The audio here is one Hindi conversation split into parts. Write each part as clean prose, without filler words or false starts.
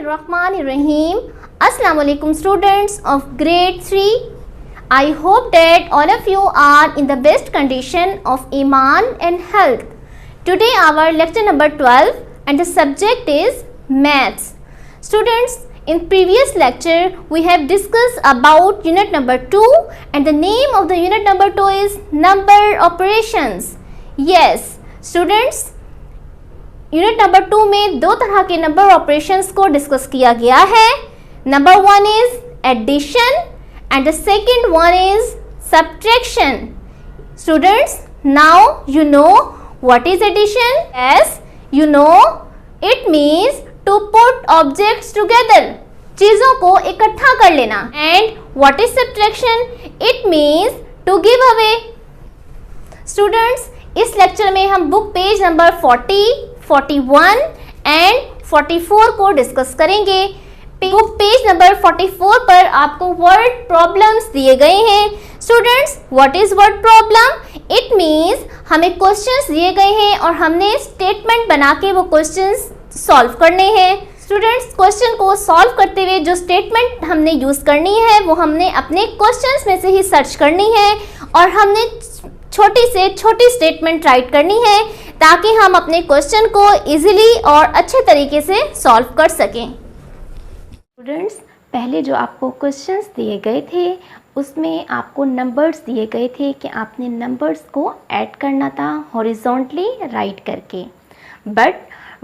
Bismillahirrahmanirrahim. Assalamu alaikum students of grade 3. I hope that all of you are in the best condition of Iman and health. Today our lecture number 12 and the subject is maths. Students, in previous lecture we have discussed about unit number 2 and the name of the unit number 2 is number operations. Yes, students, unit number 2 में दो तरह के नंबर ऑपरेशंस को डिस्कस किया गया है. Number 1 is addition and the second one is subtraction. Students, now you know what is addition. Yes, you know it means to put objects together, चीजों को इकट्ठा कर लेना. And what is subtraction? It means to give away. Students, इस लेक्चर में हम बुक पेज नंबर 40, 41 एंड 44 को डिस्कस करेंगे. बुक पेज नंबर 44 पर आपको वर्ड प्रॉब्लम्स दिए गए हैं. Students, what is word problem? It means हमें क्वेश्चंस दिए गए हैं और हमने स्टेटमेंट बना के वो क्वेश्चंस सॉल्व करने हैं. स्टूडेंट्स, क्वेश्चन को सॉल्व करते हुए जो स्टेटमेंट हमने यूज करनी है वो हमने अपने क्वेश्चंस में से ही सर्च करनी है और हमने छोटी से छोटी स्टेटमेंट राइट करनी है ताकि हम अपने क्वेश्चन को इजीली और अच्छे तरीके से सॉल्व कर सकें. स्टूडेंट्स, पहले जो आपको क्वेश्चंस दिए गए थे उसमें आपको नंबर्स दिए गए थे कि आपने नंबर्स को ऐड करना था हॉरिजॉन्टली राइट करके. बट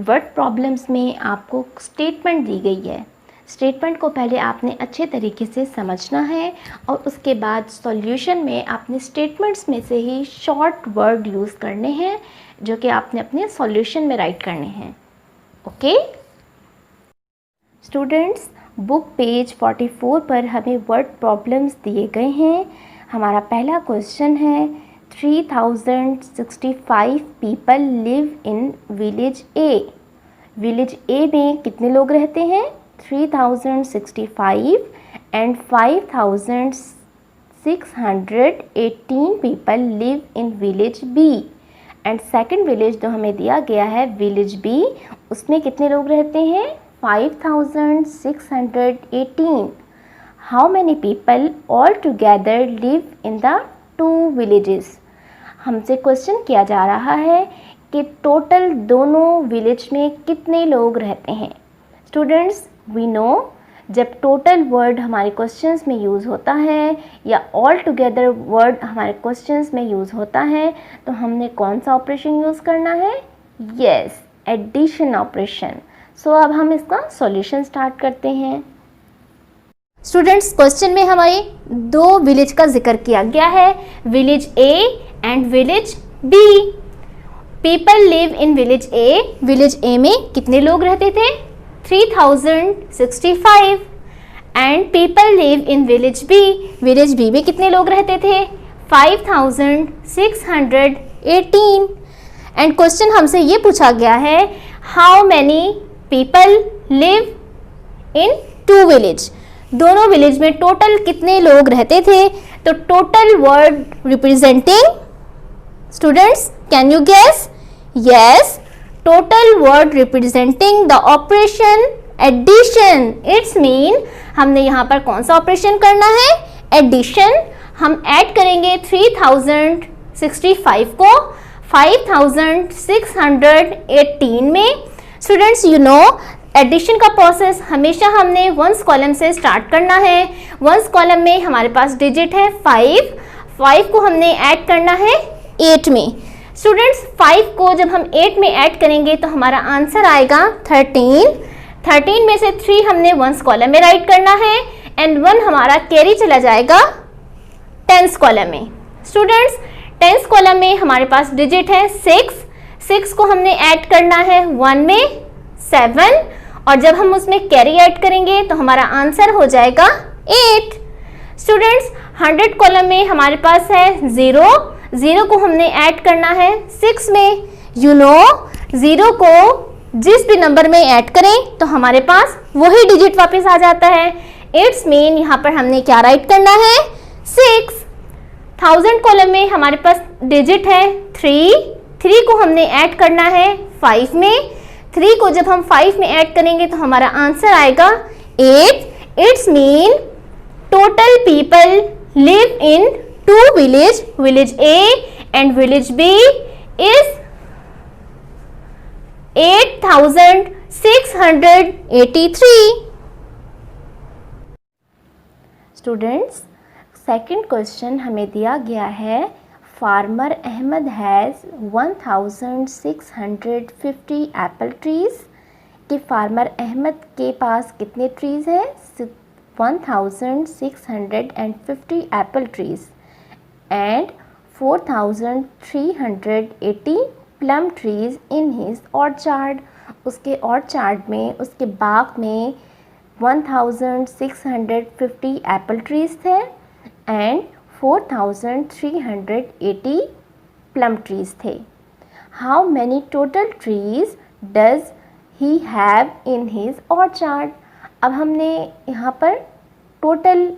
वर्ड प्रॉब्लम्स में आपको स्टेटमेंट दी गई है. स्टेटमेंट को पहले आपने अच्छे तरीके से समझना है और उसके बाद सॉल्यूशन में आपने स्टेटमेंट्स में से ही शॉर्ट वर्ड यूज़ करने हैं जो कि आपने अपने सॉल्यूशन में राइट करने हैं. ओके स्टूडेंट्स, बुक पेज 44 पर हमें वर्ड प्रॉब्लम्स दिए गए हैं. हमारा पहला क्वेश्चन है 3065 people live in village A. Village A में कितने लोग रहते हैं? 3065 and 5618 people live in village B. And second village जो हमें दिया गया है विलेज बी, उसमें कितने लोग रहते हैं? 5618. How many people all together live in the two villages. हमसे क्वेश्चन किया जा रहा है कि टोटल दोनों विलेज में कितने लोग रहते हैं. स्टूडेंट्स, वी नो जब टोटल वर्ड हमारे क्वेश्चंस में यूज़ होता है या ऑल टुगेदर वर्ड हमारे क्वेश्चंस में यूज़ होता है तो हमने कौन सा ऑपरेशन यूज़ करना है? Yes, addition operation. सो अब हम इसका सॉल्यूशन स्टार्ट करते हैं. स्टूडेंट्स, क्वेश्चन में हमारे दो विलेज का जिक्र किया गया है, village A and village B. People live in village A. Village A में कितने लोग रहते थे? 3065. And people live in village B. Village B में कितने लोग रहते थे? 5618. एंड क्वेश्चन हमसे ये पूछा गया है how many people live in two village. दोनों विलेज में टोटल कितने लोग रहते थे? तो total word representing, students can you guess? Yes, total word representing the operation addition. It's mean हमने यहाँ पर कौन सा ऑपरेशन करना है? एडिशन. हम ऐड करेंगे 3065 को 5618 में. स्टूडेंट्स, यू नो एडिशन का प्रोसेस हमेशा हमने वंस कॉलम से स्टार्ट करना है. वंस कॉलम में हमारे पास डिजिट है 5 को हमने ऐड करना है 8 में. स्टूडेंट्स, 5 को जब हम 8 में ऐड करेंगे तो हमारा आंसर आएगा 13. 13 में से 3 हमने वंस कॉलम में राइट करना है एंड 1 हमारा कैरी चला जाएगा टेंस कॉलम में. स्टूडेंट्स, टेंस कॉलम में हमारे पास डिजिट है 6 को हमने ऐड करना है 1 में 7 और जब हम उसमें कैरी ऐड करेंगे तो हमारा आंसर हो जाएगा 8. स्टूडेंट्स, 100 कॉलम में हमारे पास है 0 को हमने ऐड करना है 6 में. यू नो 0 को जिस भी नंबर में ऐड करें तो हमारे पास वही डिजिट वापस आ जाता है. इट्स मीन यहाँ पर हमने क्या राइट करना है? 6. 1000 कॉलम में हमारे पास डिजिट है 3 को हमने ऐड करना है 5 में. 3 को जब हम 5 में ऐड करेंगे तो हमारा आंसर आएगा 8। It's mean total people live in 2 village, village A and village B is 8683। Students, second question हमें दिया गया है farmer Ahmad has 1650 apple trees, कि फार्मर अहमद के पास कितने ट्रीज है? 1650 apple trees and 4380 plum trees in his orchard. उसके ऑर्चार्ड में, उसके बाग में 1650 एप्पल ट्रीज थे एंड 4380 प्लम ट्रीज थे। How many total trees does he have in his orchard? अब हमने यहाँ पर टोटल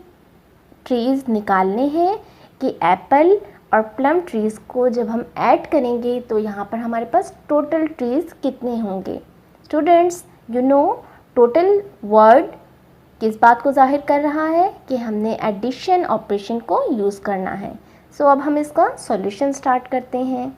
ट्रीज निकालने हैं कि एप्पल और प्लम ट्रीज़ को जब हम ऐड करेंगे तो यहाँ पर हमारे पास टोटल ट्रीज़ कितने होंगे। Students, you no total word किस बात को जाहिर कर रहा है कि हमने एडिशन ऑपरेशन को यूज़ करना है। सो अब हम इसका सॉल्यूशन स्टार्ट करते हैं।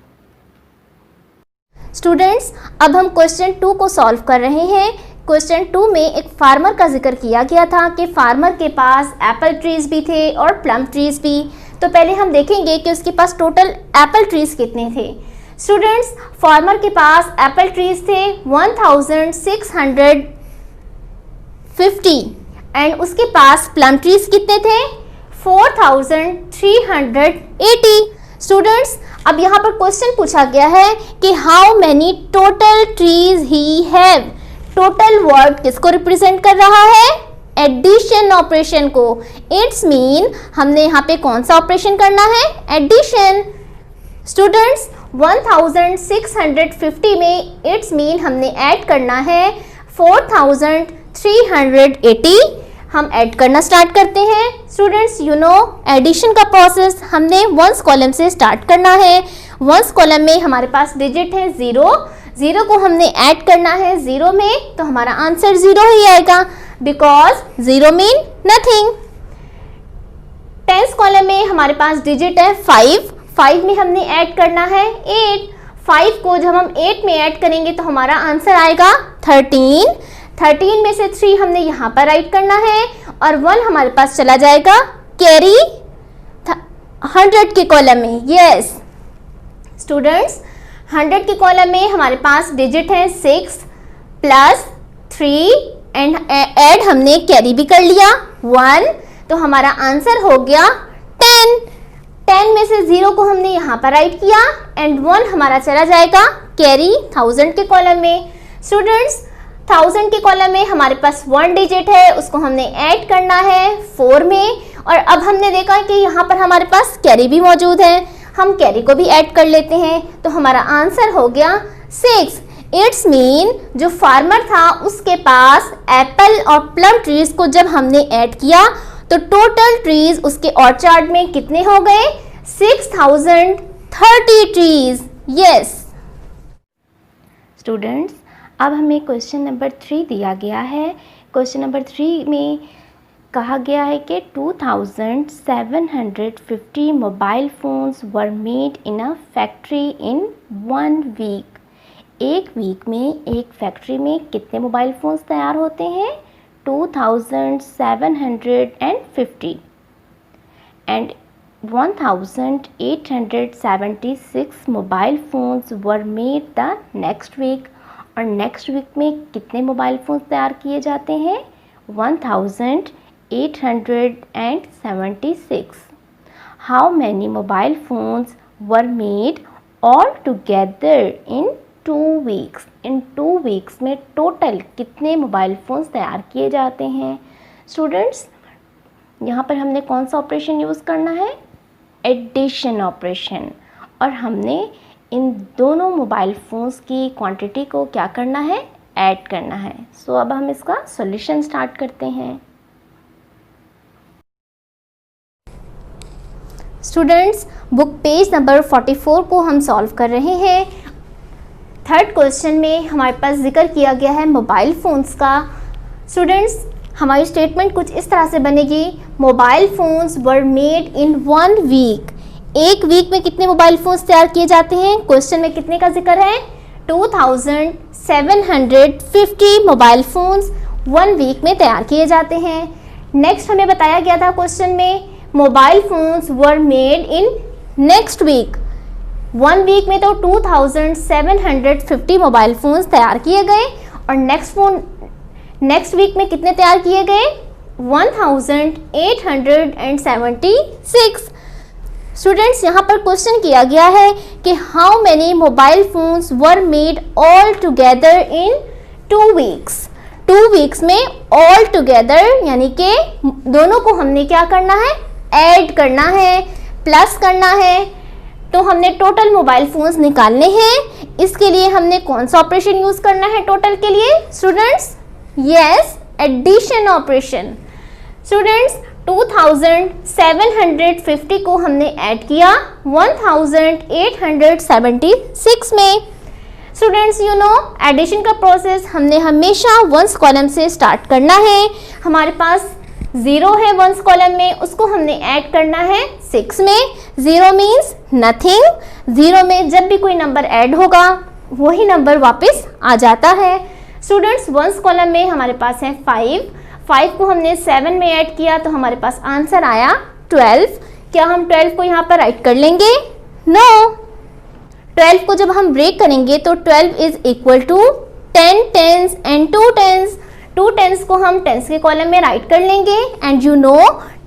स्टूडेंट्स, अब हम क्वेश्चन 2 को सॉल्व कर रहे हैं। क्वेश्चन 2 में एक फार्मर का जिक्र किया गया था कि फार्मर के पास एप्पल ट्रीज़ भी थे और प्लम ट्रीज़ भी। तो पहले हम देखेंगे कि उसके पास टोटल एप्पल ट्रीज़ कितने थे। स्टूडेंट्स, फार्मर के पास एप्पल ट्रीज़ थे 1650 एंड उसके पास प्लम ट्रीज़ कितने थे? 4380। स्टूडेंट्स, अब यहाँ पर क्वेश्चन पूछा गया है कि how many total trees he have. Total word किसको रिप्रेजेंट कर रहा है? एडिशन ऑपरेशन को। इट्स मीन हमने यहाँ पे कौन सा ऑपरेशन करना है? एडिशन। स्टूडेंट्स, 1650 में इट्स मीन हमने ऐड करना है 4380। हम ऐड करना स्टार्ट करते हैं। स्टूडेंट्स, यू नो एडिशन का प्रोसेस हमने वंस कॉलम से स्टार्ट करना है। वंस कॉलम में हमारे पास डिजिट है 0। 0 को हमने ऐड करना है 0 में तो हमारा आंसर 0 ही आएगा, because 0 mean nothing. Tens column में हमारे पास डिजिट है 5। 5 में हमने ऐड करना है 8। 5 को जब हम 8 में ऐड करेंगे तो हमारा आंसर आएगा 13। 13 में से 3 हमने यहाँ पर राइट करना है और 1 हमारे पास चला जाएगा कैरी 100 के कॉलम में। यस स्टूडेंट्स, 100 के कॉलम में हमारे पास डिजिट है 6 प्लस 3 एंड ऐड हमने कैरी भी कर लिया 1, तो हमारा आंसर हो गया 10। 10 में से 0 को हमने यहाँ पर राइट किया एंड 1 हमारा चला जाएगा कैरी 1000 के कॉलम में। स्टूडेंट्स, 1000 के कॉलम में हमारे पास 1 डिजिट है, उसको हमने ऐड करना है 4 में और अब हमने देखा कि यहाँ पर हमारे पास कैरी भी मौजूद है, हम कैरी को भी ऐड कर लेते हैं तो हमारा आंसर हो गया 6। इट्स मीन जो फार्मर था उसके पास एप्पल और प्लम ट्रीज को जब हमने ऐड किया तो टोटल ट्रीज उसके ऑर्चार्ड में कितने हो गए? 6030 ट्रीज। यस स्टूडेंट्स, अब हमें क्वेश्चन नंबर 3 दिया गया है। क्वेश्चन नंबर 3 में कहा गया है कि 2750 mobile phones were made in a factory in 1 week. एक वीक में एक फैक्ट्री में कितने मोबाइल फ़ोन्स तैयार होते हैं? 2750 and 1876 mobile phones were made the next week. और नेक्स्ट वीक में कितने मोबाइल फ़ोन्स तैयार किए जाते हैं? 1876। How many mobile phones were made all together in 2 weeks. इन 2 वीक्स में टोटल कितने मोबाइल फ़ोन्स तैयार किए जाते हैं? स्टूडेंट्स, यहाँ पर हमने कौन सा ऑपरेशन यूज़ करना है? Addition operation. और हमने इन दोनों मोबाइल फ़ोन्स की क्वांटिटी को क्या करना है? ऐड करना है। सो अब हम इसका सॉल्यूशन स्टार्ट करते हैं। स्टूडेंट्स, बुक पेज नंबर 44 को हम सॉल्व कर रहे हैं। थर्ड क्वेश्चन में हमारे पास जिक्र किया गया है मोबाइल फ़ोन्स का। स्टूडेंट्स, हमारी स्टेटमेंट कुछ इस तरह से बनेगी, mobile phones were made in 1 week. एक वीक में कितने मोबाइल फ़ोन्स तैयार किए जाते हैं? क्वेश्चन में कितने का जिक्र है? 2750 मोबाइल फ़ोन्स 1 वीक में तैयार किए जाते हैं। नेक्स्ट हमें बताया गया था क्वेश्चन में mobile phones were made in next week. 1 week में तो 2750 मोबाइल फ़ोन्स तैयार किए गए और नेक्स्ट वीक में कितने तैयार किए गए? 1876। स्टूडेंट्स, यहाँ पर क्वेश्चन किया गया है कि how many mobile phones were made all together in 2 weeks. 2 weeks में ऑल टुगेदर यानी कि दोनों को हमने क्या करना है? ऐड करना है, प्लस करना है। तो हमने टोटल मोबाइल फ़ोन्स निकालने हैं। इसके लिए हमने कौन सा ऑपरेशन यूज़ करना है टोटल के लिए? Students, yes, addition operation. Students, 2750 को हमने ऐड किया 1876 में। स्टूडेंट्स, यू नो एडिशन का प्रोसेस हमने हमेशा वंस कॉलम से स्टार्ट करना है। हमारे पास 0 है वंस कॉलम में, उसको हमने ऐड करना है 6 में। 0 मीन्स नथिंग। 0 में जब भी कोई नंबर ऐड होगा वही नंबर वापस आ जाता है। स्टूडेंट्स, वंस कॉलम में हमारे पास है 5 को हमने 7 में ऐड किया तो हमारे पास आंसर आया 12। क्या हम 12 को यहाँ पर राइट कर लेंगे? नो। 12 को जब हम ब्रेक करेंगे तो 12 is equal to 10 tens and 2 tens. 2 tens को हम टेंस के कॉलम में राइट कर लेंगे and you know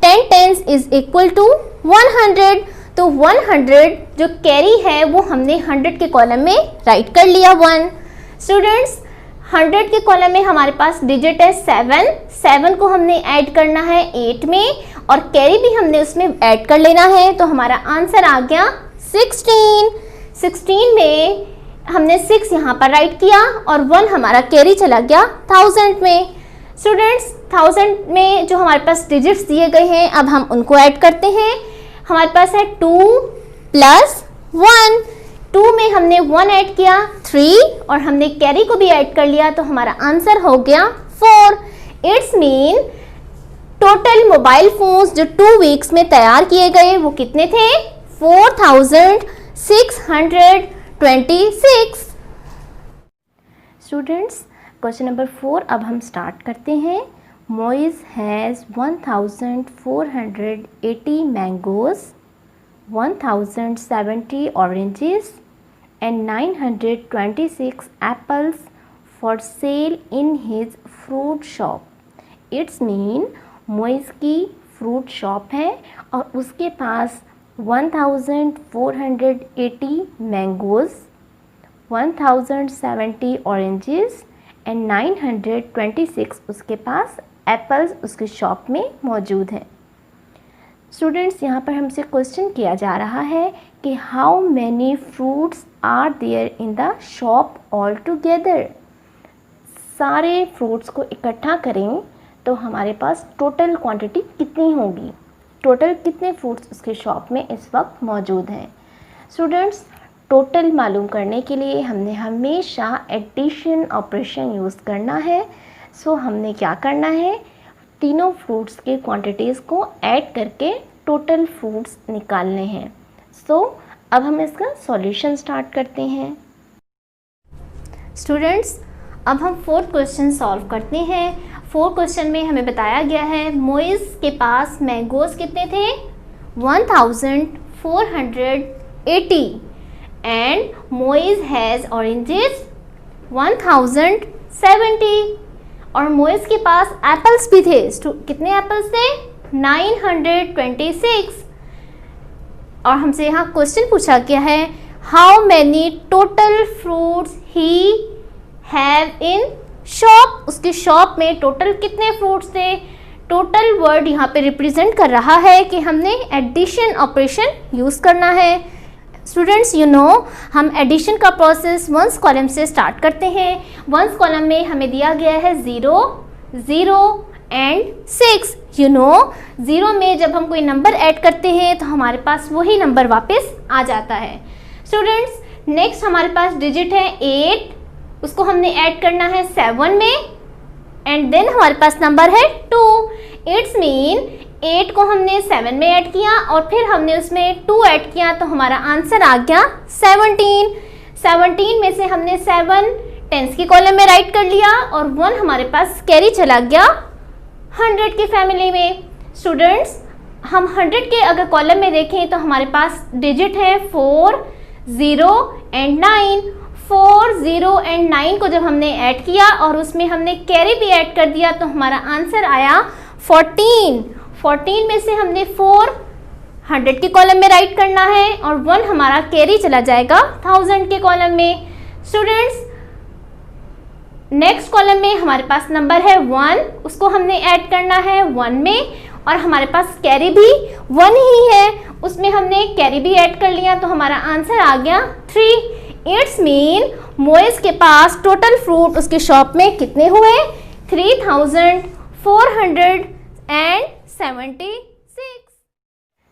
10 tens is equal to 100। तो 100 जो कैरी है वो हमने 100 के कॉलम में राइट कर लिया 1। स्टूडेंट्स, 100 के कॉलम में हमारे पास डिजिट है 7 को हमने ऐड करना है 8 में और कैरी भी हमने उसमें ऐड कर लेना है। तो हमारा आंसर आ गया 16 में हमने 6 यहाँ पर राइट किया और 1 हमारा कैरी चला गया 1000 में। स्टूडेंट्स, 1000 में जो हमारे पास डिजिट्स दिए गए हैं अब हम उनको ऐड करते हैं। हमारे पास है 2 + 1। 2 में हमने 1 ऐड किया 3 और हमने कैरी को भी ऐड कर लिया तो हमारा आंसर हो गया 4। It's mean total mobile phones जो 2 वीक्स में तैयार किए गए वो कितने थे? 4626। स्टूडेंट्स, क्वेश्चन नंबर 4 अब हम स्टार्ट करते हैं। Moiz has 1480 mangoes, 1070 oranges and 926 apples for sale in his fruit shop. It's mean Moiz की फ्रूट शॉप है और उसके पास 1480 मैंगोज़, 1070 ऑरेंजेस एंड 926 उसके पास एप्पल्स उसकी शॉप में मौजूद हैं। स्टूडेंट्स, यहाँ पर हमसे क्वेश्चन किया जा रहा है कि how many fruits are there in the shop all together. सारे फ्रूट्स को इकट्ठा करें तो हमारे पास टोटल क्वांटिटी कितनी होगी? टोटल कितने फ्रूट्स उसके शॉप में इस वक्त मौजूद हैं? स्टूडेंट्स, टोटल मालूम करने के लिए हमने हमेशा एडिशन ऑपरेशन यूज़ करना है। सो हमने क्या करना है? तीनों फ्रूट्स के क्वांटिटीज़ को ऐड करके टोटल फ्रूट्स निकालने हैं। सो अब हम इसका सॉल्यूशन स्टार्ट करते हैं। स्टूडेंट्स, अब हम 4th क्वेश्चन सॉल्व करते हैं। 4th क्वेश्चन में हमें बताया गया है मोइज़ के पास मैंगोज़ कितने थे? 1480 एंड मोइज़ हैज़ ऑरेंजेस 1070 और मोइज़ के पास एप्पल्स भी थे। कितने एप्पल्स थे? 926। और हमसे यहाँ क्वेश्चन पूछा गया है how many total fruits he have in shop. उसकी शॉप में टोटल कितने फ्रूट्स थे? टोटल वर्ड यहाँ पे रिप्रेजेंट कर रहा है कि हमने एडिशन ऑपरेशन यूज़ करना है। स्टूडेंट्स, यू नो हम एडिशन का प्रोसेस वंस कॉलम से स्टार्ट करते हैं। वंस कॉलम में हमें दिया गया है 0, 0 एंड 6। यू नो 0 में जब हम कोई नंबर ऐड करते हैं तो हमारे पास वही नंबर वापस आ जाता है। स्टूडेंट्स, नेक्स्ट हमारे पास डिजिट है 8, उसको हमने ऐड करना है 7 में, एंड देन हमारे पास नंबर है 2। इट्स मीन 8 को हमने 7 में ऐड किया और फिर हमने उसमें 2 ऐड किया, तो हमारा आंसर आ गया 17। 17 में से हमने 7 टेंस की कॉलम में राइट कर लिया और 1 हमारे पास कैरी चला गया 100 की फैमिली में। स्टूडेंट्स, हम 100 के अगर कॉलम में देखें तो हमारे पास डिजिट है 4, 0 एंड 9। 4, 0 एंड 9 को जब हमने ऐड किया और उसमें हमने कैरी भी ऐड कर दिया तो हमारा आंसर आया 14। 14 में से हमने 4 100 के कॉलम में राइट करना है और 1 हमारा कैरी चला जाएगा 1000 के कॉलम में। स्टूडेंट्स, नेक्स्ट कॉलम में हमारे पास नंबर है 1, उसको हमने ऐड करना है 1 में और हमारे पास कैरी भी 1 ही है, उसमें हमने कैरी भी ऐड कर लिया तो हमारा आंसर आ गया 3। इट्स मीन मोइस के पास टोटल फ्रूट उसके शॉप में कितने हुए? 3476।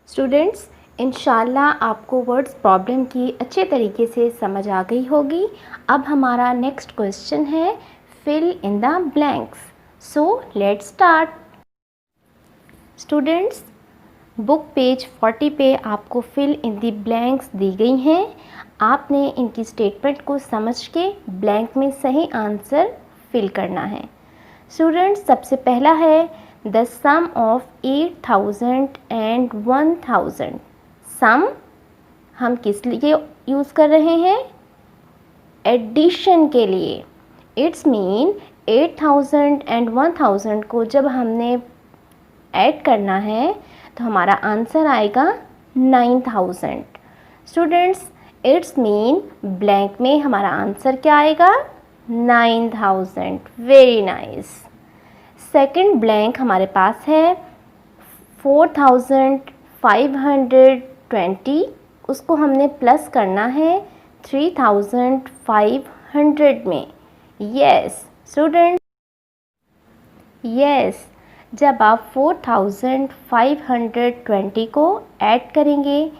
स्टूडेंट्स, इंशाल्लाह आपको वर्ड्स प्रॉब्लम की अच्छे तरीके से समझ आ गई होगी। अब हमारा नेक्स्ट क्वेश्चन है fill in the blanks. So let's start. Students, book page 40 पे आपको फिल इन द ब्लैंक्स दी गई हैं। आपने इनकी स्टेटमेंट को समझ के ब्लैंक में सही आंसर फिल करना है। स्टूडेंट्स, सबसे पहला है द सम ऑफ 8000 एंड 1000। सम हम किस लिए यूज़ कर रहे हैं? एडिशन के लिए। इट्स मीन 8000 एंड 1000 को जब हमने ऐड करना है तो हमारा आंसर आएगा 9000। स्टूडेंट्स, इट्स मीन ब्लैंक में हमारा आंसर क्या आएगा? 9000। Very nice. सेकंड ब्लैंक हमारे पास है 4520, उसको हमने प्लस करना है 3500 में। यस स्टूडेंट, यस, जब आप 4520 को ऐड करेंगे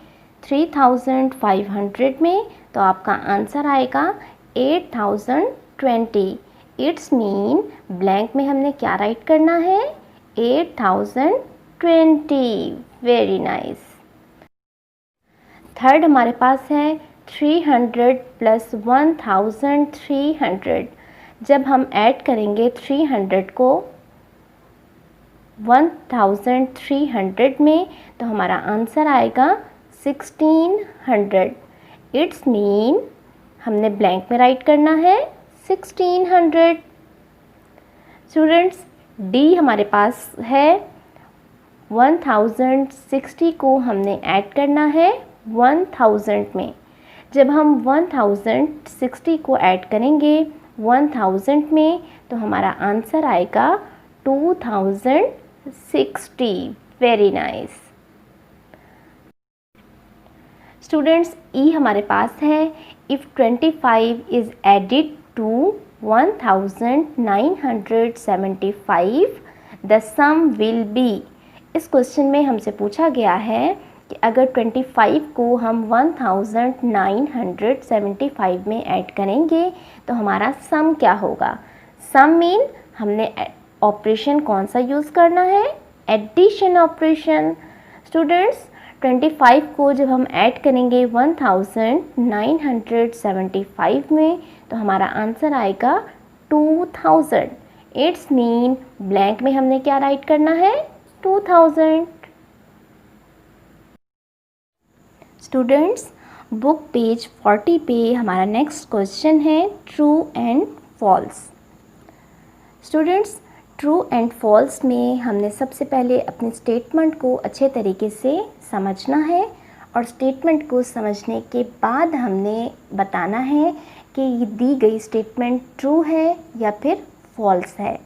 3500 में तो आपका आंसर आएगा 8020। इट्स मीन ब्लैंक में हमने क्या राइट करना है? 8020। Very nice. थर्ड हमारे पास है 300 प्लस 1300। जब हम ऐड करेंगे 300 को 1300 में तो हमारा आंसर आएगा 1600। इट्स मीन हमने ब्लैंक में राइट करना है 1600। स्टूडेंट्स, डी हमारे पास है 1060 को हमने ऐड करना है 1000 में। जब हम 1060 को ऐड करेंगे 1000 में तो हमारा आंसर आएगा 2060। Very nice. स्टूडेंट्स, ई हमारे पास है if 25 is added to 1975 the sum will be. इस क्वेश्चन में हमसे पूछा गया है कि अगर 25 को हम 1975 में ऐड करेंगे तो हमारा सम क्या होगा? सम मीन हमने ऑपरेशन कौन सा यूज़ करना है? Addition operation. स्टूडेंट्स, 25 को जब हम ऐड करेंगे 1975 में तो हमारा आंसर आएगा 2000। इट्स मीन ब्लैंक में हमने क्या राइट करना है? 2000। स्टूडेंट्स, बुक पेज 40 पे हमारा नेक्स्ट क्वेश्चन है true and false. Students, true and false में हमने सबसे पहले अपनी स्टेटमेंट को अच्छे तरीके से समझना है और स्टेटमेंट को समझने के बाद हमने बताना है कि ये दी गई स्टेटमेंट ट्रू है या फिर फॉल्स है।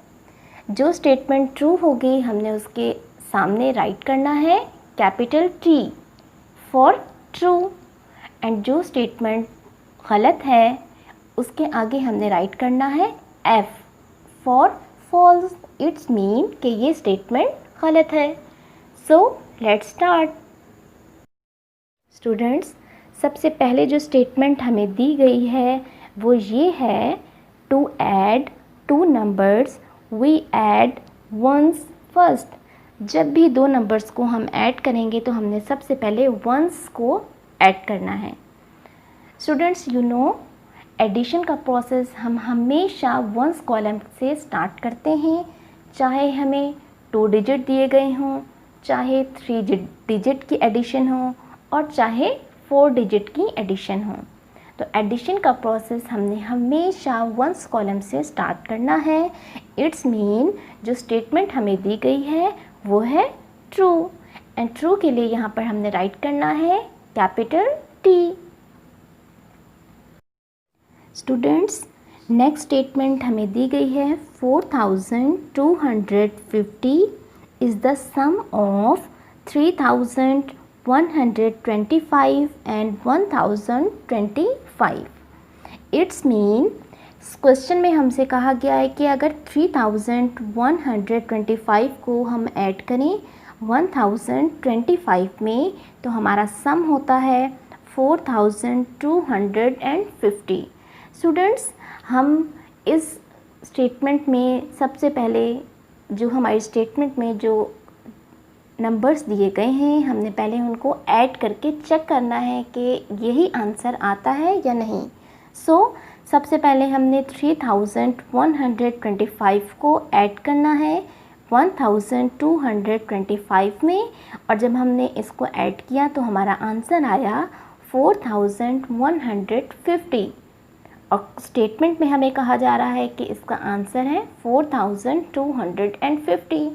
जो स्टेटमेंट ट्रू होगी हमने उसके सामने राइट करना है capital T for true, and जो स्टेटमेंट गलत है उसके आगे हमने राइट करना है F for false. It's mean कि ये स्टेटमेंट गलत है। सो लेट्स स्टार्ट। स्टूडेंट्स, सबसे पहले जो स्टेटमेंट हमें दी गई है वो ये है, to add two numbers we add ones first. जब भी दो नंबर्स को हम ऐड करेंगे तो हमने सबसे पहले वंस को ऐड करना है। स्टूडेंट्स, यू नो एडिशन का प्रोसेस हम हमेशा वंस कॉलम से स्टार्ट करते हैं, चाहे हमें 2 डिजिट दिए गए हों, चाहे 3 डिजिट की एडिशन हो और चाहे 4 डिजिट की एडिशन हो। तो एडिशन का प्रोसेस हमने हमेशा वंस कॉलम से स्टार्ट करना है। इट्स मीन जो स्टेटमेंट हमें दी गई है वो है ट्रू, एंड ट्रू के लिए यहाँ पर हमने राइट करना है capital T। Students, next statement हमें दी गई है 4250 is the sum of 3125 and 1025। It's mean question में हमसे कहा गया है कि अगर 3125 को हम ऐड करें 1025 में तो हमारा सम होता है 4250। स्टूडेंट्स, हम इस स्टेटमेंट में सबसे पहले जो हमारी स्टेटमेंट में जो नंबर्स दिए गए हैं हमने पहले उनको ऐड करके चेक करना है कि यही आंसर आता है या नहीं। सबसे पहले हमने 3125 को ऐड करना है 1225 में, और जब हमने इसको ऐड किया तो हमारा आंसर आया 4150। और स्टेटमेंट में हमें कहा जा रहा है कि इसका आंसर है 4250।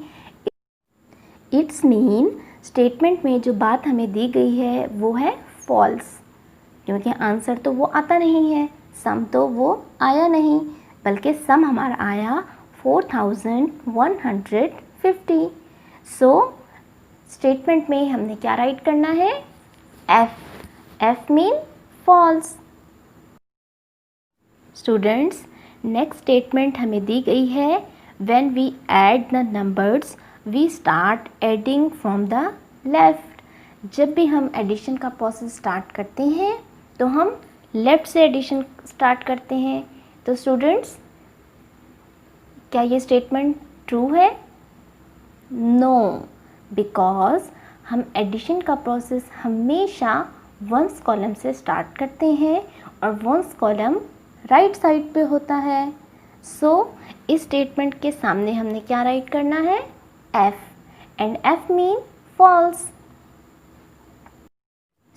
इट्स मीन स्टेटमेंट में जो बात हमें दी गई है वो है फॉल्स, क्योंकि आंसर तो वो आता नहीं है, सम तो वो आया नहीं, बल्कि सम हमारा आया 4150। स्टेटमेंट में हमने क्या राइट करना है, F mean false. Students, next statement हमें दी गई है when we add the numbers we start adding from the left. जब भी हम एडिशन का प्रोसेस स्टार्ट करते हैं तो हम लेफ़्ट से एडिशन स्टार्ट करते हैं। तो स्टूडेंट्स, क्या ये स्टेटमेंट ट्रू है? नो, बिकॉज हम एडिशन का प्रोसेस हमेशा वंस कॉलम से स्टार्ट करते हैं और वंस कॉलम राइट साइड पे होता है। इस स्टेटमेंट के सामने हमने क्या राइट करना है, F, and F mean false.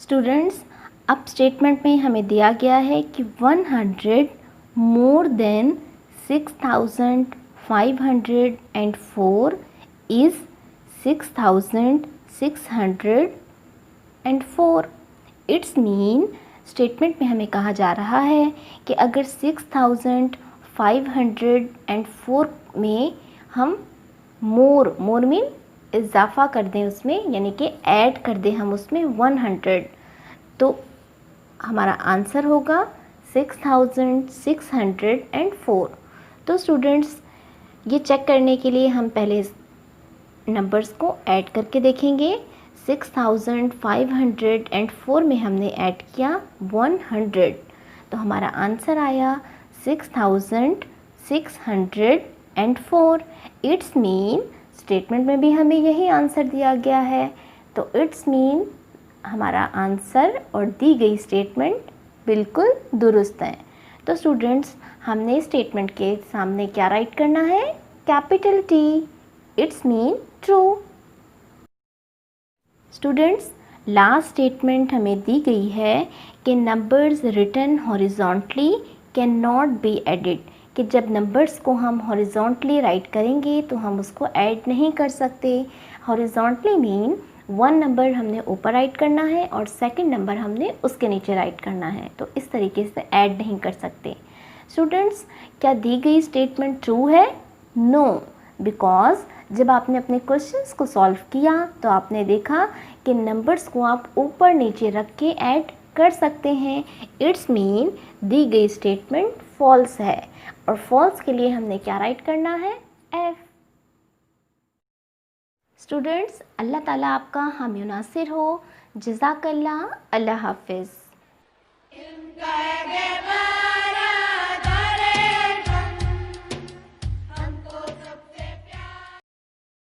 Students, अब स्टेटमेंट में हमें दिया गया है कि 100 more than 6504 is 6604। It's mean statement में हमें कहा जा रहा है कि अगर 6504 में हम मोर मीन इजाफ़ा कर दें उसमें, यानी कि ऐड कर दें हम उसमें 100, तो हमारा आंसर होगा 6604। तो स्टूडेंट्स, ये चेक करने के लिए हम पहले नंबर्स को ऐड करके देखेंगे। 6504 में हमने ऐड किया 100, तो हमारा आंसर आया 6604। इट्स मीन स्टेटमेंट में भी हमें यही आंसर दिया गया है, तो इट्स मीन हमारा आंसर और दी गई स्टेटमेंट बिल्कुल दुरुस्त है। तो स्टूडेंट्स, हमने स्टेटमेंट के सामने क्या राइट करना है, capital T। It's mean true. Students, last statement हमें दी गई है कि numbers written horizontally can not be added, कि जब नंबर्स को हम हॉरिजॉन्टली राइट करेंगे तो हम उसको ऐड नहीं कर सकते। हॉरिजॉन्टली मीन 1 नंबर हमने ऊपर राइट करना है और सेकंड नंबर हमने उसके नीचे राइट करना है, तो इस तरीके से ऐड नहीं कर सकते। स्टूडेंट्स, क्या दी गई स्टेटमेंट ट्रू है? नो, बिकॉज जब आपने अपने क्वेश्चंस को सॉल्व किया तो आपने देखा कि नंबर्स को आप ऊपर नीचे रख के ऐड कर सकते हैं। इट्स मीन दी गई स्टेटमेंट फॉल्स है, और फॉल्स के लिए हमने क्या राइट करना है, एफ। स्टूडेंट्स, अल्लाह ताला आपका हामी नासिर हो। जज़ाकल्लाह, अल्लाह हाफिज़।